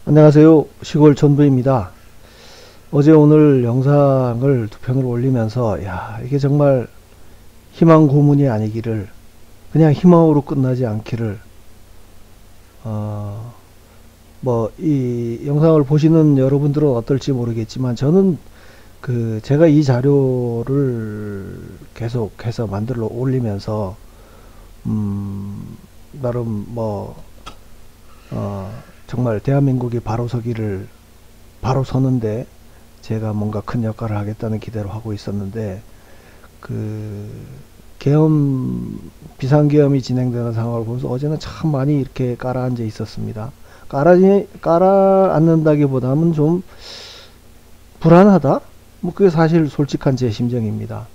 안녕하세요. 시골 전부입니다. 어제 오늘 영상을 두 편을 올리면서 이게 정말 희망 고문이 아니기를, 그냥 희망으로 끝나지 않기를, 이 영상을 보시는 여러분들은 어떨지 모르겠지만 저는 제가 이 자료를 계속해서 만들어 올리면서 나름 정말 대한민국이 바로 서는데 제가 뭔가 큰 역할을 하겠다는 기대로 하고 있었는데, 비상계엄이 진행되는 상황을 보면서 어제는 참 많이 이렇게 깔아앉아 있었습니다. 깔아앉는다기보다는 좀 불안하다? 그게 사실 솔직한 제 심정입니다.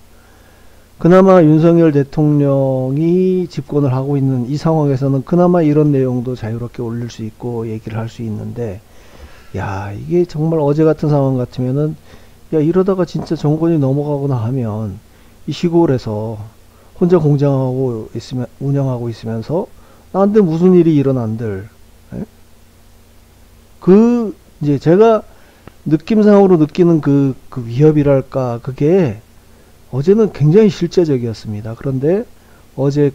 그나마 윤석열 대통령이 집권을 하고 있는 이 상황에서는 그나마 이런 내용도 자유롭게 올릴 수 있고 얘기를 할 수 있는데, 이게 정말 어제 같은 상황 같으면은, 이러다가 진짜 정권이 넘어가거나 하면 이 시골에서 혼자 운영하고 있으면서 나한테 무슨 일이 일어난들, 이제 제가 느낌상으로 느끼는 그 위협이랄까, 그게 어제는 굉장히 실제적이었습니다. 그런데 어제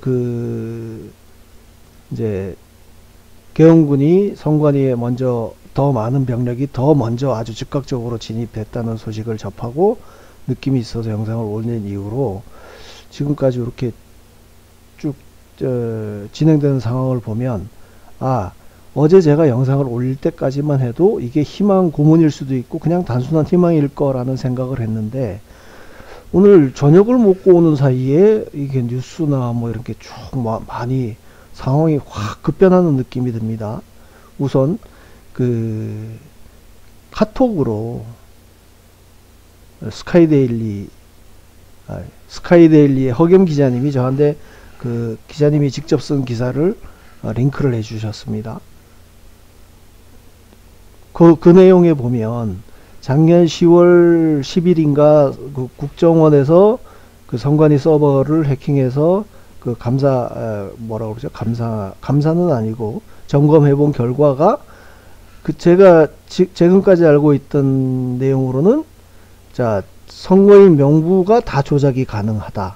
이제 계엄군이 선관위에 더 많은 병력이 더 먼저 아주 즉각적으로 진입했다는 소식을 접하고 느낌이 있어서 영상을 올린 이후로 지금까지 이렇게 쭉 진행되는 상황을 보면, 어제 제가 영상을 올릴 때까지만 해도 이게 희망 고문일 수도 있고 그냥 단순한 희망일 거라는 생각을 했는데, 오늘 저녁을 먹고 오는 사이에 이게 뉴스나 이런 게 쭉 많이 상황이 확 급변하는 느낌이 듭니다. 우선 카톡으로 스카이데일리의 허겸 기자님이 저한테 기자님이 직접 쓴 기사를 링크를 해 주셨습니다. 그 내용에 보면 작년 10월 10일인가 국정원에서 선관위 서버를 해킹해서 감사는 아니고 점검해본 결과가, 제가 지금까지 알고 있던 내용으로는, 선거인 명부가 다 조작이 가능하다.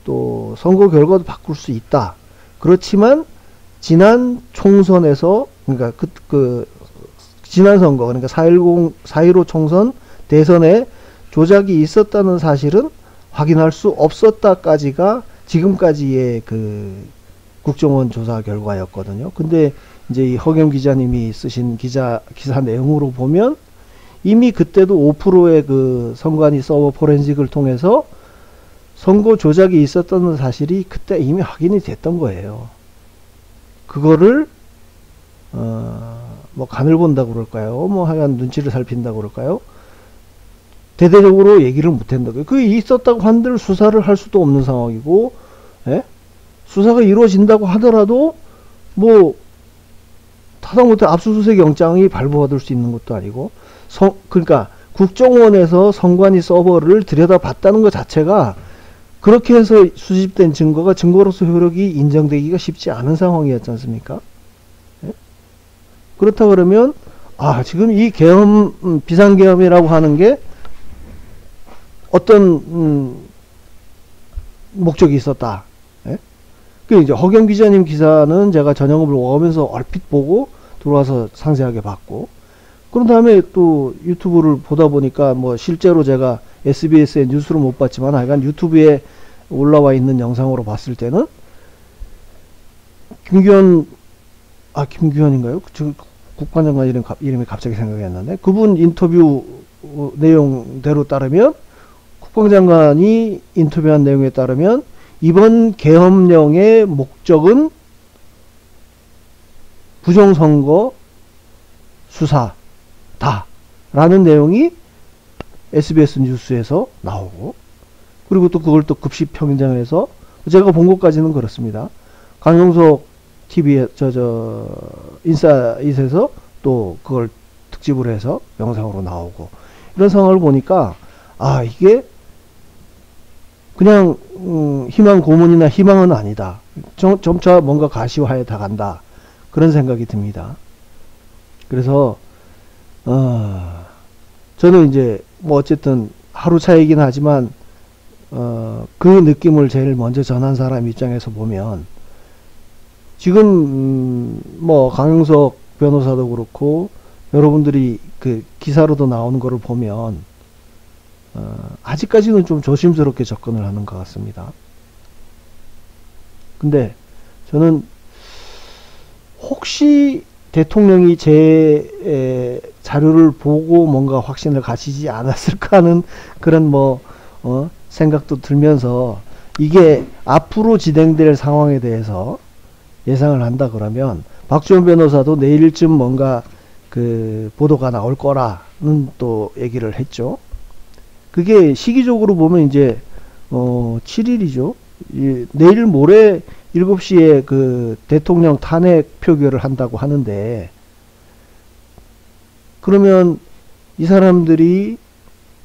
또 선거 결과도 바꿀 수 있다. 그렇지만 지난 총선에서, 그러니까 지난 선거, 그러니까 4.15 총선 대선에 조작이 있었다는 사실은 확인할 수 없었다까지가 지금까지의 국정원 조사 결과였거든요. 근데 이제 이 허겸 기자님이 쓰신 기사 내용으로 보면 이미 그때도 5%의 선관위 서버 포렌식을 통해서 선거 조작이 있었다는 사실이 그때 이미 확인이 됐던 거예요. 그거를 간을 본다고 그럴까요? 하여간 눈치를 살핀다고 그럴까요? 대대적으로 얘기를 못한다고요. 그게 있었다고 한들 수사를 할 수도 없는 상황이고, 수사가 이루어진다고 하더라도 하다못해 압수수색 영장이 발부받을 수 있는 것도 아니고, 그러니까 국정원에서 선관위 서버를 들여다봤다는 것 자체가, 그렇게 해서 수집된 증거로서 효력이 인정되기가 쉽지 않은 상황이었지 않습니까? 그렇다 그러면 지금 이 비상계엄이라고 하는 게 어떤 목적이 있었다. 이제 허겸 기자님 기사는 제가 저녁을 먹으면서 얼핏 보고 들어와서 상세하게 봤고, 그런 다음에 또 유튜브를 보다 보니까 실제로 제가 SBS의 뉴스로 못 봤지만 하여간 유튜브에 올라와 있는 영상으로 봤을 때는 김규현인가요? 국방장관 이름이 갑자기 생각이 안 나네. 그분 인터뷰 내용대로 따르면, 국방장관이 인터뷰한 내용에 따르면 이번 계엄령의 목적은 부정선거 수사다 라는 내용이 SBS 뉴스에서 나오고, 그리고 또 그걸 또 급식 평정해서 제가 본 것까지는 그렇습니다. 강용석 TV에 인사잇에서 또 그걸 특집으로 해서 영상으로 나오고, 이런 상황을 보니까 이게 그냥 희망 고문이나 희망은 아니다. 점차 뭔가 가시화해 나간다. 그런 생각이 듭니다. 그래서 저는 이제 뭐 어쨌든 하루 차이긴 하지만 그 느낌을 제일 먼저 전한 사람 입장에서 보면 지금 뭐 강용석 변호사도 그렇고 여러분들이 그 기사로도 나오는 거를 보면 아직까지는 좀 조심스럽게 접근을 하는 것 같습니다. 근데 저는 혹시 대통령이 제 자료를 보고 뭔가 확신을 가지지 않았을까 하는 그런 생각도 들면서, 이게 앞으로 진행될 상황에 대해서 예상을 한다 그러면 박지원 변호사도 내일쯤 뭔가 그 보도가 나올 거라는 또 얘기를 했죠. 그게 시기적으로 보면 이제 7일이죠. 내일 모레 7시에 그 대통령 탄핵 표결을 한다고 하는데, 그러면 이 사람들이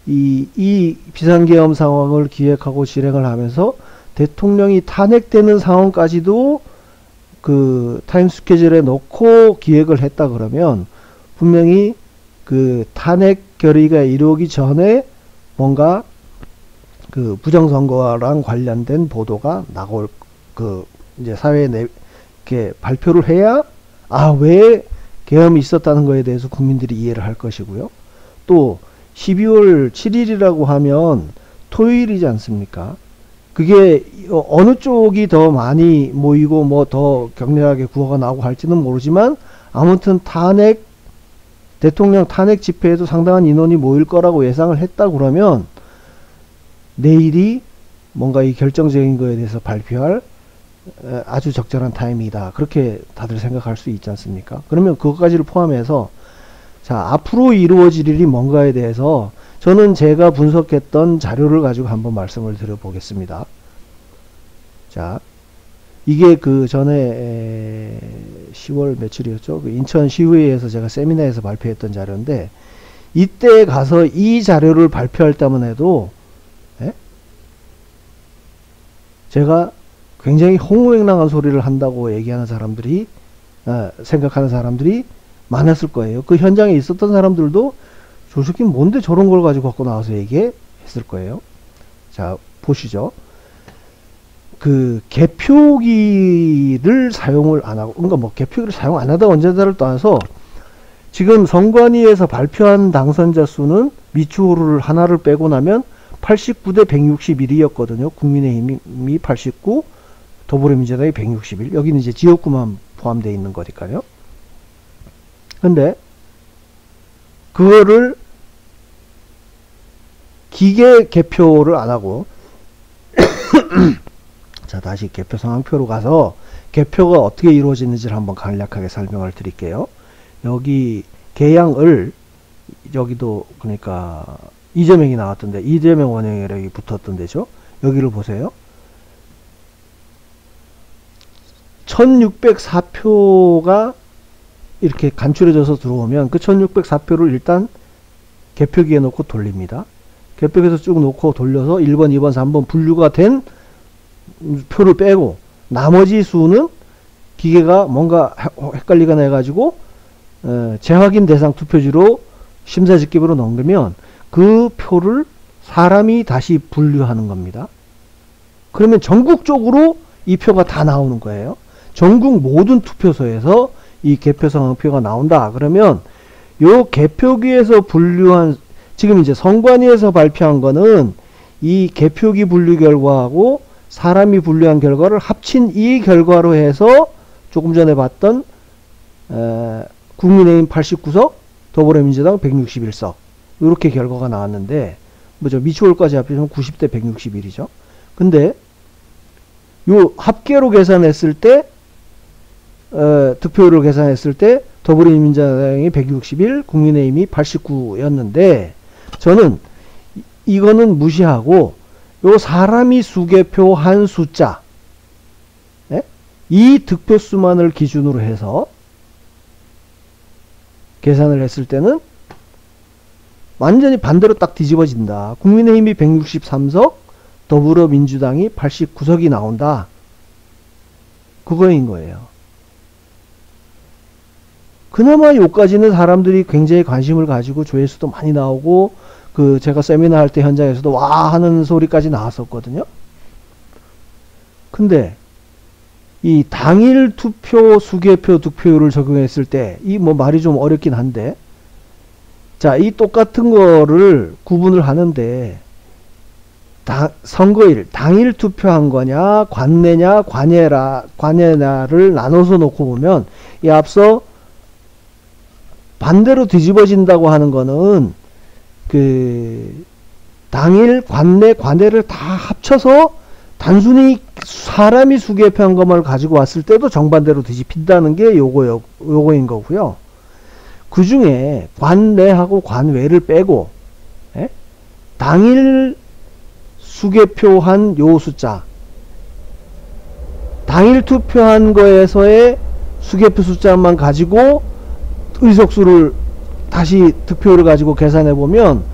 이 비상계엄 상황을 기획하고 실행을 하면서 대통령이 탄핵되는 상황까지도 그 타임 스케줄에 놓고 기획을 했다 그러면 분명히 그 탄핵 결의가 이루어지기 전에 뭔가 그 부정선거랑 관련된 보도가 나올, 그 이제 사회에 이렇게 발표를 해야 왜 계엄이 있었다는 거에 대해서 국민들이 이해를 할 것이고요. 또 12월 7일이라고 하면 토요일이지 않습니까? 그게 어느 쪽이 더 많이 모이고 뭐 더 격렬하게 구호가 나오고 할지는 모르지만, 아무튼 대통령 탄핵 집회에도 상당한 인원이 모일 거라고 예상을 했다 그러면 내일이 뭔가 이 결정적인 거에 대해서 발표할 아주 적절한 타임이다, 그렇게 다들 생각할 수 있지 않습니까? 그러면 그것까지를 포함해서 자, 앞으로 이루어질 일이 뭔가에 대해서 저는 제가 분석했던 자료를 가지고 한번 말씀을 드려보겠습니다. 자, 이게 그 전에 10월 며칠이었죠? 그 인천시의회에서 제가 세미나에서 발표했던 자료인데, 이때 가서 이 자료를 발표할 때만 해도 제가 굉장히 홍후행랑한 소리를 한다고 얘기하는 사람들이, 생각하는 사람들이 많았을 거예요. 그 현장에 있었던 사람들도 저 새끼 뭔데 저런 걸 가지고 갖고 나와서 얘기했을 거예요. 자, 보시죠. 그 개표기를 사용을 안 하고, 그러니까 뭐 개표기를 사용 안 하다 언제다를 떠나서 지금 선관위에서 발표한 당선자 수는 미추홀을 하나를 빼고 나면 89대 161이었거든요. 국민의힘이 89, 더불어민주당이 161. 여기는 이제 지역구만 포함되어 있는 거니까요. 근데 그거를 기계 개표를 안 하고 자, 다시 개표 상황표로 가서 개표가 어떻게 이루어지는지를 한번 간략하게 설명을 드릴게요. 여기 개양을, 여기도 그러니까 이재명이 나왔던데 이재명 원영이라고 붙었던 데죠. 여기를 보세요. 1604표가 이렇게 간추려져서 들어오면 그 1604표를 일단 개표기에 놓고 돌립니다. 개표기에서 쭉 놓고 돌려서 1번, 2번, 3번 분류가 된 표를 빼고 나머지 수는 기계가 뭔가 헷갈리거나 해가지고 재확인 대상 투표지로 심사집계부로 넘기면 그 표를 사람이 다시 분류하는 겁니다. 그러면 전국적으로 이 표가 다 나오는 거예요. 전국 모든 투표소에서 이 개표 상황표가 나온다. 그러면 요 개표기에서 분류한, 지금 이제 선관위에서 발표한 거는 이 개표기 분류 결과하고 사람이 분류한 결과를 합친 이 결과로 해서 조금 전에 봤던 국민의힘 89석, 더불어민주당 161석 이렇게 결과가 나왔는데, 뭐죠, 미추홀까지 합치면 90대 161이죠. 근데 요 합계로 계산했을 때 득표율을 계산했을 때 더불어민주당이 161, 국민의힘이 89였는데, 저는 이거는 무시하고 요 사람이 수개표한 숫자, 이 득표수만을 기준으로 해서 계산을 했을 때는 완전히 반대로 딱 뒤집어진다. 국민의힘이 163석, 더불어민주당이 89석이 나온다. 그거인 거예요. 그나마 요까지는 사람들이 굉장히 관심을 가지고 조회수도 많이 나오고 그 제가 세미나 할 때 현장에서도 와 하는 소리까지 나왔었거든요. 근데 이 당일 투표 수개표 득표율을 적용했을 때 이 뭐 말이 좀 어렵긴 한데 자, 이 똑같은 거를 구분을 하는데 선거일 당일 투표한 거냐 관내냐 관내냐를 나눠서 놓고 보면 이 앞서 반대로 뒤집어진다고 하는 거는 그 당일 관내를 다 합쳐서 단순히 사람이 수개표한 것만 가지고 왔을 때도 정반대로 뒤집힌다는 게 요거인 거고요. 그 중에 관내하고 관외를 빼고 당일 수개표한 요 숫자, 당일 투표한 거에서의 수개표 숫자만 가지고 의석수를 다시 득표를 가지고 계산해 보면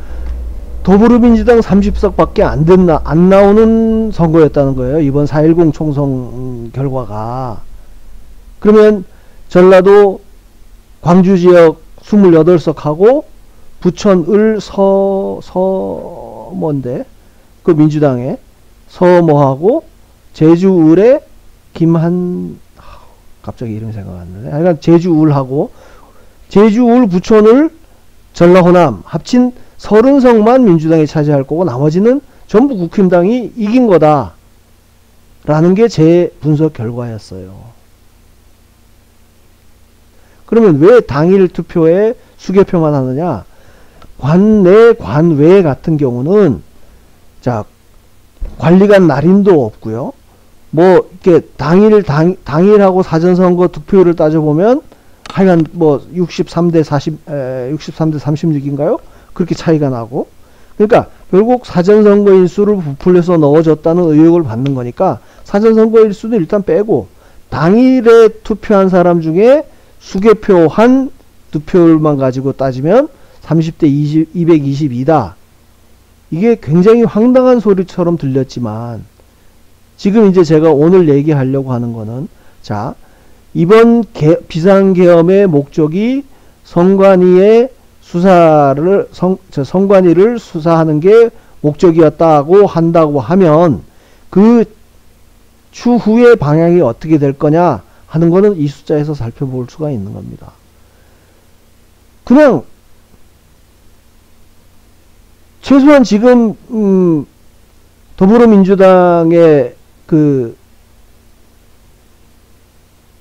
더불어민주당 30석 밖에 안 나오는 선거였다는 거예요. 이번 4.10 총선 결과가. 그러면 전라도 광주 지역 28석하고 부천 뭔데? 그 민주당에 서뭐하고 제주 을에 갑자기 이름이 생각 안 나네. 하여간 제주 을하고 제주 을 부천 을 전라 호남 합친 30석만 민주당이 차지할 거고 나머지는 전부 국힘당이 이긴 거다 라는 게 제 분석 결과였어요. 그러면 왜 당일 투표에 수개표만 하느냐? 관내 관외 같은 경우는 자 관리관 날인도 없고요. 뭐 이렇게 당일하고 사전선거 득표율을 따져보면 하여간 뭐 63대 36인가요? 그렇게 차이가 나고, 그러니까 결국 사전선거 일수를 부풀려서 넣어줬다는 의혹을 받는 거니까 사전선거 일수도 일단 빼고 당일에 투표한 사람 중에 수개표한 득표율만 가지고 따지면 30대 222다. 이게 굉장히 황당한 소리처럼 들렸지만 지금 이제 제가 오늘 얘기하려고 하는 거는 자, 이번 비상계엄의 목적이 선관위의 선관위를 수사하는 게 목적이었다고 한다고 하면 그 추후의 방향이 어떻게 될 거냐 하는 거는 이 숫자에서 살펴볼 수가 있는 겁니다. 그냥 최소한 지금 더불어민주당의 그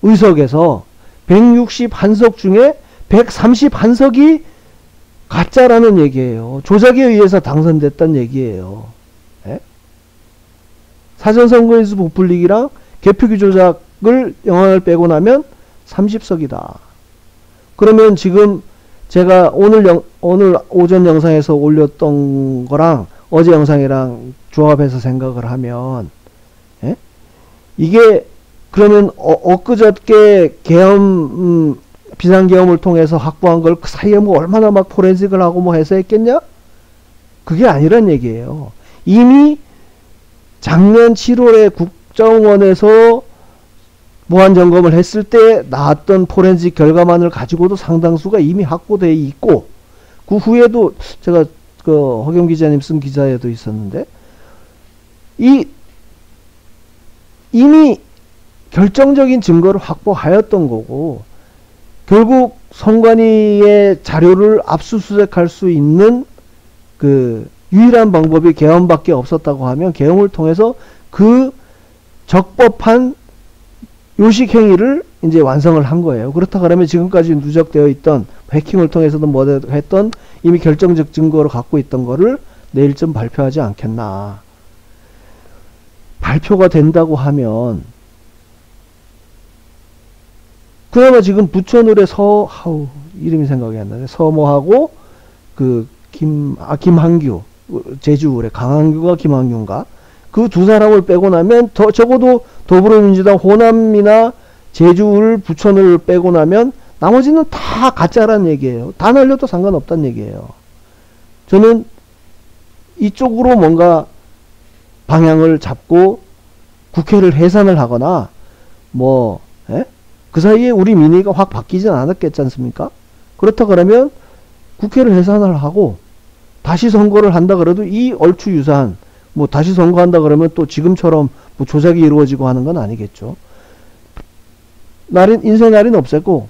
의석에서 161석 중에 131석이 가짜라는 얘기예요. 조작에 의해서 당선됐다는 얘기예요. 예? 사전선거인수 부풀리기랑 개표기 조작을 영향을 빼고 나면 30석이다. 그러면 지금 제가 오늘 오전 영상에서 올렸던 거랑 어제 영상이랑 조합해서 생각을 하면 예? 이게 그러면 엊그저께 비상계엄을 통해서 확보한 걸 그 사이에 뭐 얼마나 막 포렌식을 하고 뭐 해서 했겠냐? 그게 아니란 얘기예요. 이미 작년 7월에 국정원에서 무한점검을 했을 때 나왔던 포렌식 결과만을 가지고도 상당수가 이미 확보되어 있고, 그 후에도 제가 그 허경 기자님 쓴 기사에도 있었는데 이미 결정적인 증거를 확보하였던 거고, 결국 선관위의 자료를 압수수색할 수 있는 그 유일한 방법이 계엄밖에 없었다고 하면 계엄을 통해서 그 적법한 요식행위를 이제 완성을 한 거예요. 그렇다 그러면 지금까지 누적되어 있던 해킹을 통해서도 뭐 했던 이미 결정적 증거를 갖고 있던 거를 내일쯤 발표하지 않겠나. 발표가 된다고 하면 그나마 지금 부천을의 이름이 생각이 안 나네. 서모하고 그 김한규, 제주을의 강한규가 김한규인가? 그 두 사람을 빼고 나면 적어도 더불어민주당 호남이나 제주을 부천을 빼고 나면 나머지는 다 가짜라는 얘기예요. 다 날려도 상관없다는 얘기예요. 저는 이쪽으로 뭔가 방향을 잡고 국회를 해산을 하거나 뭐 그 사이에 우리 민의가 확 바뀌진 않았겠지 않습니까? 그렇다 그러면 국회를 해산을 하고 다시 선거를 한다 그래도 이 얼추 유사한, 뭐 다시 선거한다 그러면 또 지금처럼 뭐 조작이 이루어지고 하는 건 아니겠죠. 인쇄 날인 없애고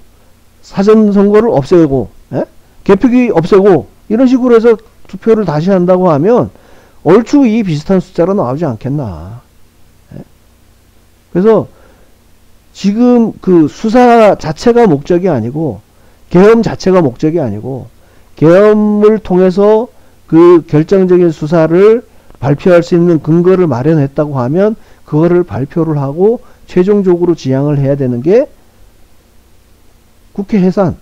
사전 선거를 없애고, 예? 개표기 없애고 이런 식으로 해서 투표를 다시 한다고 하면 얼추 이 비슷한 숫자로 나오지 않겠나. 예? 그래서 지금 그 수사 자체가 목적이 아니고, 계엄 자체가 목적이 아니고, 계엄을 통해서 그 결정적인 수사를 발표할 수 있는 근거를 마련했다고 하면 그거를 발표를 하고 최종적으로 지향을 해야 되는 게 국회 해산.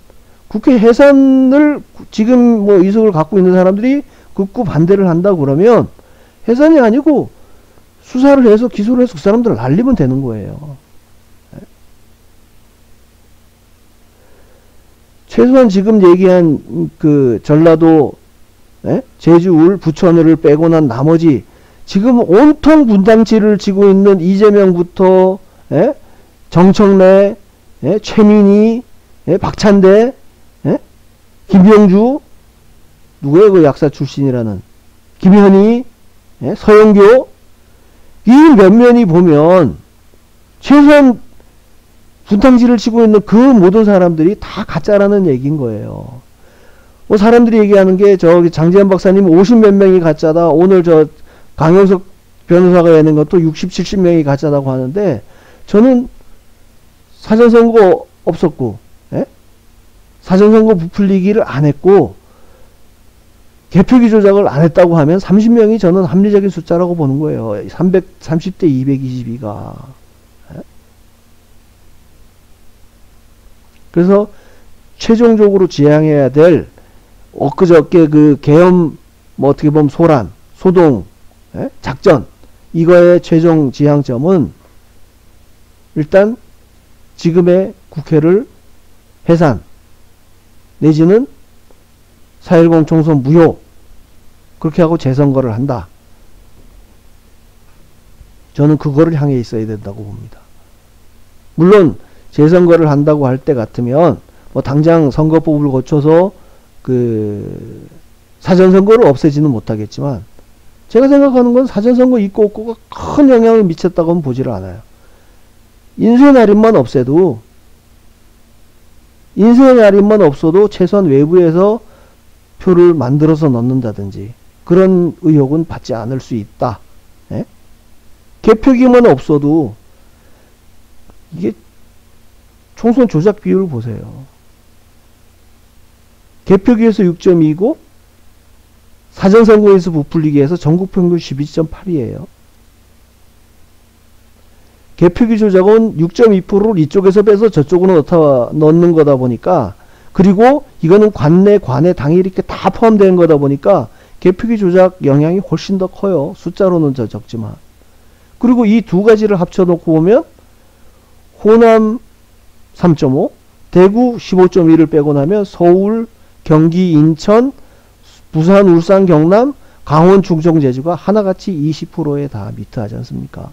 국회 해산을 지금 뭐 의석을 갖고 있는 사람들이 극구 반대를 한다고 그러면 해산이 아니고 수사를 해서 기소를 해서 그 사람들을 날리면 되는 거예요. 최소한 지금 얘기한 그 전라도, 제주, 울, 부천을 빼고 난 나머지 지금 온통 분당치를 지고 있는 이재명부터 정청래, 최민희, 박찬대, 김병주, 누구예요? 그 약사 출신이라는 김현희, 서영교, 이 면면이 보면 최소한 분탕질을 치고 있는 그 모든 사람들이 다 가짜라는 얘기인 거예요. 뭐 사람들이 얘기하는 게 저기 장재현 박사님 50몇 명이 가짜다. 오늘 저 강용석 변호사가 내는 것도 60, 70명이 가짜다고 하는데, 저는 사전선거 없었고, 사전선거 부풀리기를 안 했고, 개표기 조작을 안 했다고 하면 30명이 저는 합리적인 숫자라고 보는 거예요. 330대 222가. 그래서 최종적으로 지향해야 될 엊그저께 그 계엄, 뭐 어떻게 보면 소란, 소동, 작전, 이거의 최종 지향점은 일단 지금의 국회를 해산 내지는 4.10 총선 무효, 그렇게 하고 재선거를 한다. 저는 그거를 향해 있어야 된다고 봅니다. 물론 재선거를 한다고 할 때 같으면 뭐 당장 선거법을 고쳐서 그 사전선거를 없애지는 못하겠지만, 제가 생각하는 건 사전선거 있고 없고가 큰 영향을 미쳤다고는 보지를 않아요. 인쇄날인만 없애도, 인쇄날인만 없어도 최소한 외부에서 표를 만들어서 넣는다든지 그런 의혹은 받지 않을 수 있다. 개표기만 없어도 이게 총선 조작 비율을 보세요. 개표기에서 6.2고 사전선거에서 부풀리기에서 전국평균 12.8이에요. 개표기 조작은 6.2%를 이쪽에서 빼서 저쪽으로 넣는 거다 보니까, 그리고 이거는 관내 당일 이렇게 다 포함된 거다 보니까 개표기 조작 영향이 훨씬 더 커요. 숫자로는 적지만. 그리고 이 두 가지를 합쳐놓고 보면 호남 3.5, 대구 15.1을 빼고 나면 서울, 경기, 인천, 부산, 울산, 경남, 강원, 충청, 제주가 하나같이 20%에 다 미트하지 않습니까?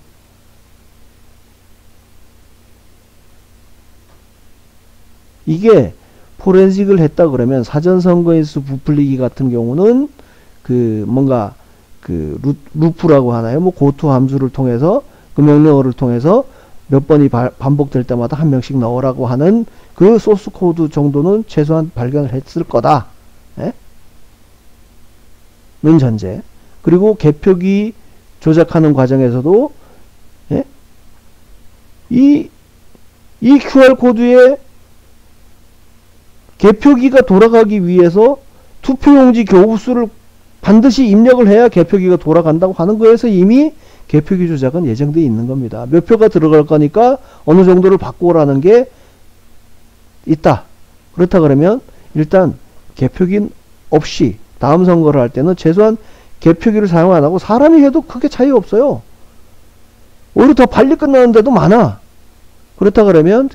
이게 포렌식을 했다 그러면 사전선거에서 부풀리기 같은 경우는 그 뭔가 그 루프라고 하나요? 뭐 고투 함수를 통해서, 그 명령어를 통해서 몇 번이 반복될 때마다 한 명씩 넣으라고 하는 그 소스 코드 정도는 최소한 발견을 했을 거다. 는 전제. 그리고 개표기 조작하는 과정에서도 이 QR코드에 개표기가 돌아가기 위해서 투표용지 교부수를 반드시 입력을 해야 개표기가 돌아간다고 하는 거에서 이미 개표기 조작은 예정되어 있는 겁니다. 몇 표가 들어갈 거니까 어느 정도를 바꾸라는 게 있다. 그렇다 그러면 일단 개표기 없이 다음 선거를 할 때는 최소한 개표기를 사용 안 하고 사람이 해도 크게 차이 없어요. 오히려 더 빨리 끝나는 데도 많아. 그렇다 그러면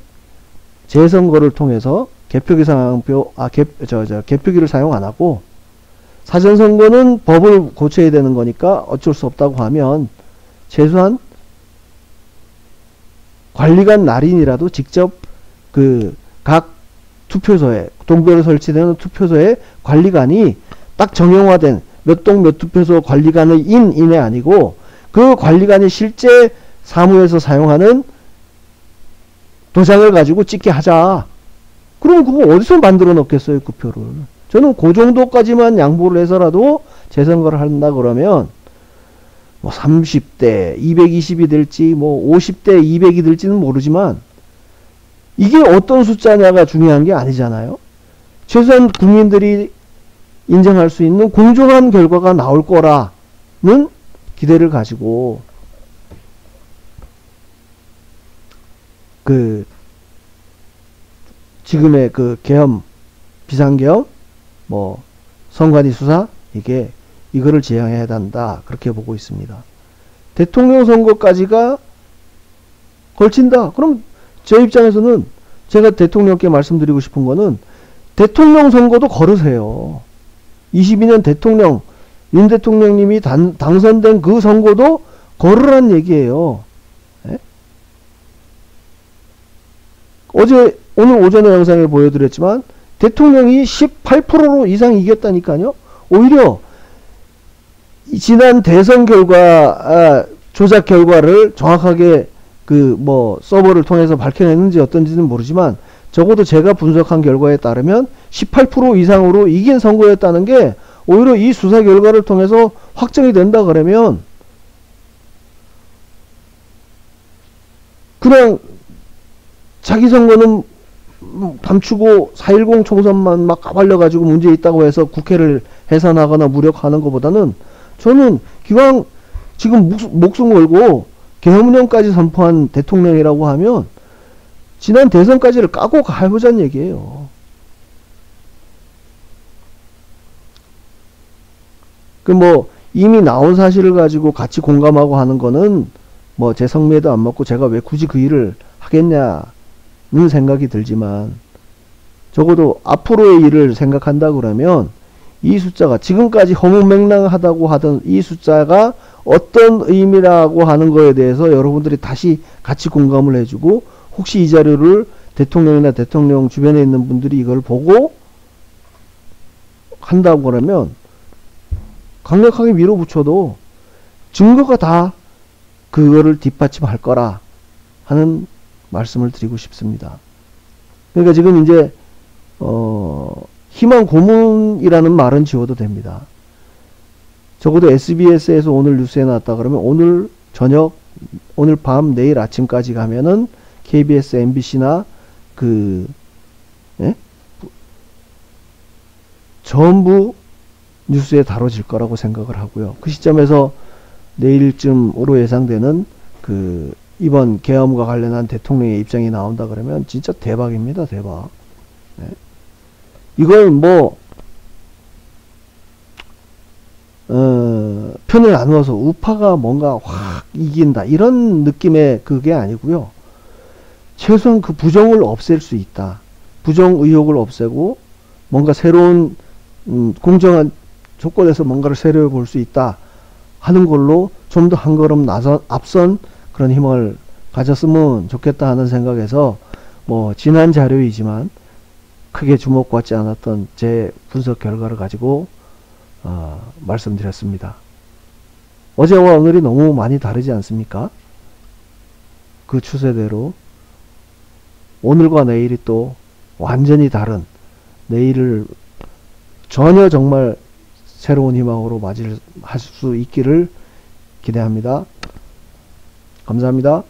재선거를 통해서 개표기를 사용 안 하고, 사전선거는 법을 고쳐야 되는 거니까 어쩔 수 없다고 하면 최소한 관리관 날인이라도 직접 그 각 투표소에 동별로 설치되는 투표소에 관리관이 딱 정형화된 몇 동 몇 투표소 관리관의 인이 아니고 그 관리관이 실제 사무에서 사용하는 도장을 가지고 찍게 하자. 그럼 그거 어디서 만들어 놓겠어요, 그 표를. 저는 그 정도까지만 양보를 해서라도 재선거를 한다 그러면 뭐 30대 220이 될지 뭐 50대 200이 될지는 모르지만 이게 어떤 숫자냐가 중요한 게 아니잖아요. 최소한 국민들이 인정할 수 있는 공정한 결과가 나올 거라는 기대를 가지고 그 지금의 그 계엄, 비상계엄, 뭐 선관위 수사 이거를 지향해야 한다 그렇게 보고 있습니다. 대통령 선거까지가 걸친다. 그럼 제 입장에서는 제가 대통령께 말씀드리고 싶은 거는 대통령 선거도 걸으세요. 22년 대통령 윤 대통령님이 당선된 그 선거도 걸으란 얘기예요. 예? 오늘 오전에 영상을 보여드렸지만 대통령이 18% 이상 이겼다니까요. 오히려 지난 대선 결과 조작 결과를 정확하게 그 뭐 서버를 통해서 밝혀냈는지 어떤지는 모르지만 적어도 제가 분석한 결과에 따르면 18% 이상으로 이긴 선거였다는 게 오히려 이 수사 결과를 통해서 확정이 된다 그러면 그냥 자기 선거는 감추고 4.10 총선만 막 까발려가지고 문제 있다고 해서 국회를 해산하거나 무력화하는 것보다는 저는 기왕 지금 목숨 걸고 계엄령까지 선포한 대통령이라고 하면 지난 대선까지를 까고 가보자는 얘기예요. 그 뭐 이미 나온 사실을 가지고 같이 공감하고 하는 거는 뭐 제 성미에도 안 맞고 제가 왜 굳이 그 일을 하겠냐는 생각이 들지만 적어도 앞으로의 일을 생각한다 그러면 이 숫자가 지금까지 허무맹랑하다고 하던 이 숫자가 어떤 의미라고 하는 거에 대해서 여러분들이 다시 같이 공감을 해주고 혹시 이 자료를 대통령이나 대통령 주변에 있는 분들이 이걸 보고 한다고 그러면 강력하게 밀어붙여도 증거가 다 그거를 뒷받침할 거라 하는 말씀을 드리고 싶습니다. 그러니까 지금 이제 희망 고문이라는 말은 지워도 됩니다. 적어도 SBS에서 오늘 뉴스에 나왔다 그러면 오늘 저녁, 오늘 밤, 내일 아침까지 가면은 KBS, MBC나 전부 뉴스에 다뤄질 거라고 생각을 하고요. 그 시점에서 내일쯤으로 예상되는 이번 계엄과 관련한 대통령의 입장이 나온다 그러면 진짜 대박입니다. 대박. 네. 이걸 뭐 편을 나누어서 우파가 뭔가 확 이긴다 이런 느낌의 그게 아니고요. 최소한 그 부정을 없앨 수 있다. 부정 의혹을 없애고 뭔가 새로운 공정한 조건에서 뭔가를 새로워 볼 수 있다 하는 걸로 좀 더 한 걸음 앞선 그런 힘을 가졌으면 좋겠다 하는 생각에서 뭐 지난 자료이지만 크게 주목받지 않았던 제 분석 결과를 가지고 말씀드렸습니다. 어제와 오늘이 너무 많이 다르지 않습니까? 그 추세대로 오늘과 내일이 또 완전히 다른 내일을 전혀 정말 새로운 희망으로 맞이할 수 있기를 기대합니다. 감사합니다.